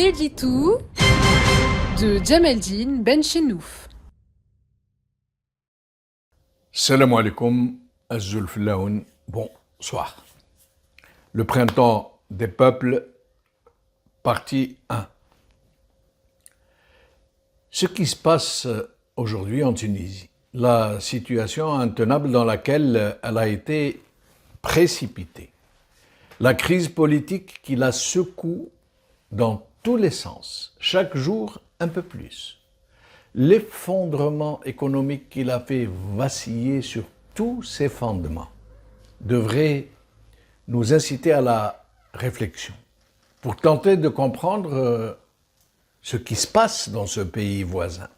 Editou de Djameldine Benchenouf. Salam alaikum, Azulflaoun, bonsoir. Le printemps des peuples, partie 1. Ce qui se passe aujourd'hui en Tunisie, la situation intenable dans laquelle elle a été précipitée, la crise politique qui la secoue dans tous les sens, chaque jour un peu plus, l'effondrement économique qui l'a fait vaciller sur tous ses fondements, devrait nous inciter à la réflexion pour tenter de comprendre ce qui se passe dans ce pays voisin,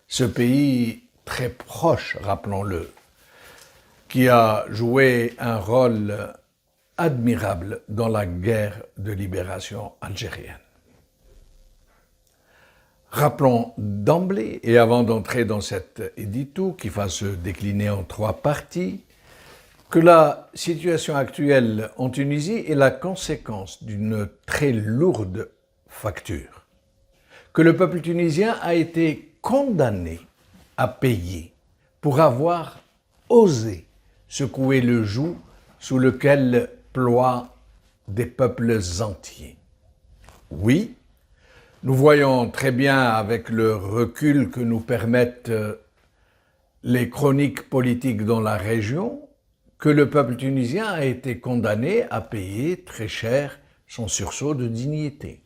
ce pays très proche, rappelons-le, qui a joué un rôle admirable dans la guerre de libération algérienne. Rappelons d'emblée, et avant d'entrer dans cet édito qui va se décliner en 3 parties, que la situation actuelle en Tunisie est la conséquence d'une très lourde facture, que le peuple tunisien a été condamné à payer pour avoir osé secouer le joug sous lequel ploient des peuples entiers. Oui, nous voyons très bien avec le recul que nous permettent les chroniques politiques dans la région que le peuple tunisien a été condamné à payer très cher son sursaut de dignité.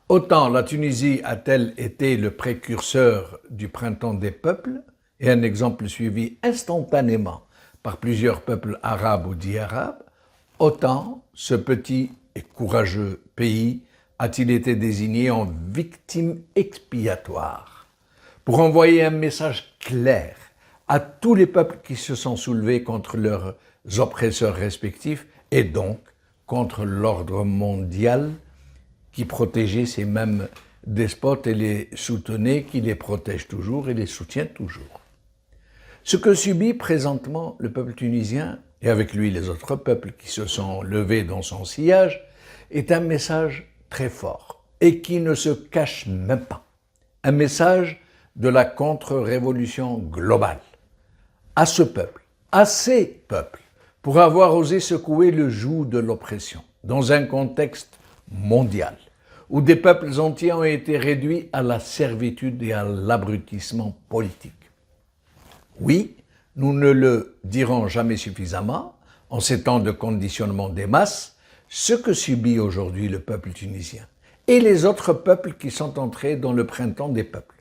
Autant la Tunisie a-t-elle été le précurseur du printemps des peuples et un exemple suivi instantanément par plusieurs peuples arabes ou dits arabes, autant ce petit et courageux pays a-t-il été désigné en victime expiatoire pour envoyer un message clair à tous les peuples qui se sont soulevés contre leurs oppresseurs respectifs et donc contre l'ordre mondial qui protégeait ces mêmes despotes et les soutenait, qui les protège toujours et les soutient toujours. Ce que subit présentement le peuple tunisien, et avec lui les autres peuples qui se sont levés dans son sillage, est un message très fort et qui ne se cache même pas. Un message de la contre-révolution globale. À ce peuple, à ces peuples, pour avoir osé secouer le joug de l'oppression dans un contexte mondial où des peuples entiers ont été réduits à la servitude et à l'abrutissement politique. Oui, nous ne le dirons jamais suffisamment, en ces temps de conditionnement des masses, ce que subit aujourd'hui le peuple tunisien et les autres peuples qui sont entrés dans le printemps des peuples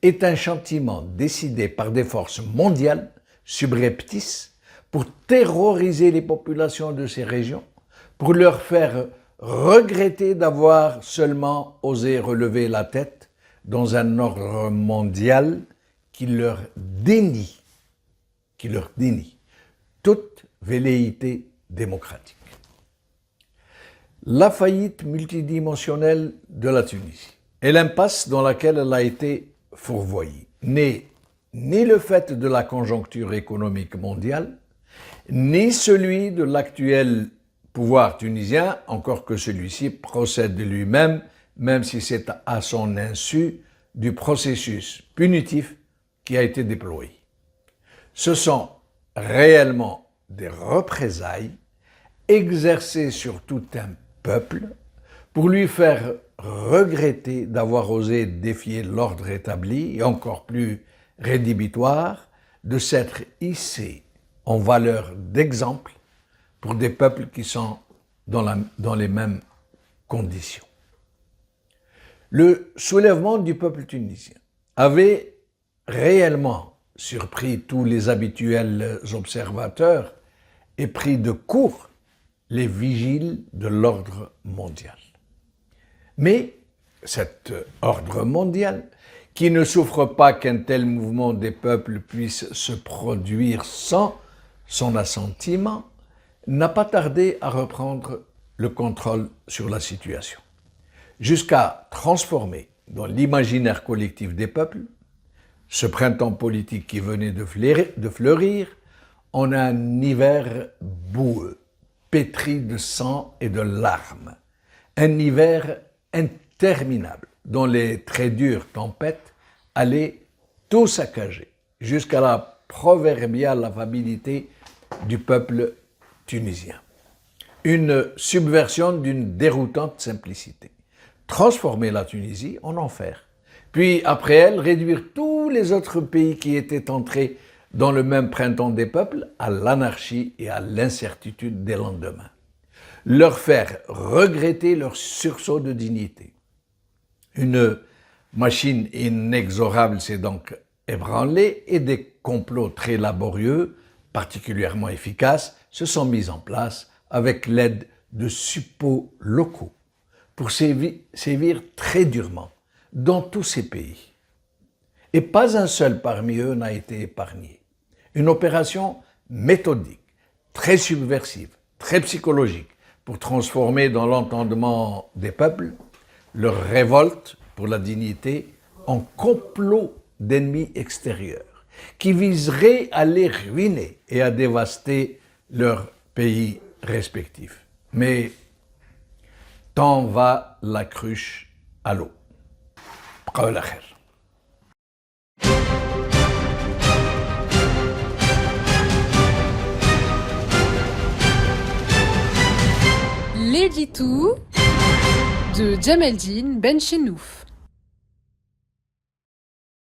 est un châtiment décidé par des forces mondiales subreptices pour terroriser les populations de ces régions, pour leur faire regretter d'avoir seulement osé relever la tête dans un ordre mondial qui leur dénie toute velléité démocratique. La faillite multidimensionnelle de la Tunisie et l'impasse dans laquelle elle a été fourvoyée n'est ni le fait de la conjoncture économique mondiale, ni celui de l'actuel pouvoir tunisien, encore que celui-ci procède de lui-même, même si c'est à son insu, du processus punitif qui a été déployé. Ce sont réellement des représailles exercées sur tout un peuple pour lui faire regretter d'avoir osé défier l'ordre établi et encore plus rédhibitoire de s'être hissé en valeur d'exemple pour des peuples qui sont dans les mêmes conditions. Le soulèvement du peuple tunisien avait réellement surpris tous les habituels observateurs et pris de court les vigiles de l'ordre mondial. Mais cet ordre mondial, qui ne souffre pas qu'un tel mouvement des peuples puisse se produire sans son assentiment, n'a pas tardé à reprendre le contrôle sur la situation, jusqu'à transformer dans l'imaginaire collectif des peuples ce printemps politique qui venait de fleurir en un hiver boueux, pétri de sang et de larmes, un hiver interminables, dont les très dures tempêtes allaient tout saccager, jusqu'à la proverbiale affabilité du peuple tunisien. Une subversion d'une déroutante simplicité. Transformer la Tunisie en enfer. Puis, après elle, réduire tous les autres pays qui étaient entrés dans le même printemps des peuples à l'anarchie et à l'incertitude des lendemains. Leur faire regretter leur sursaut de dignité. Une machine inexorable s'est donc ébranlée et des complots très laborieux, particulièrement efficaces, se sont mis en place avec l'aide de suppôts locaux pour sévir très durement dans tous ces pays. Et pas un seul parmi eux n'a été épargné. Une opération méthodique, très subversive, très psychologique, pour transformer dans l'entendement des peuples leur révolte pour la dignité en complot d'ennemis extérieurs qui viserait à les ruiner et à dévaster leurs pays respectifs. Mais tant va la cruche à l'eau. قول خير. L'édito de Djemeldine Benchenouf.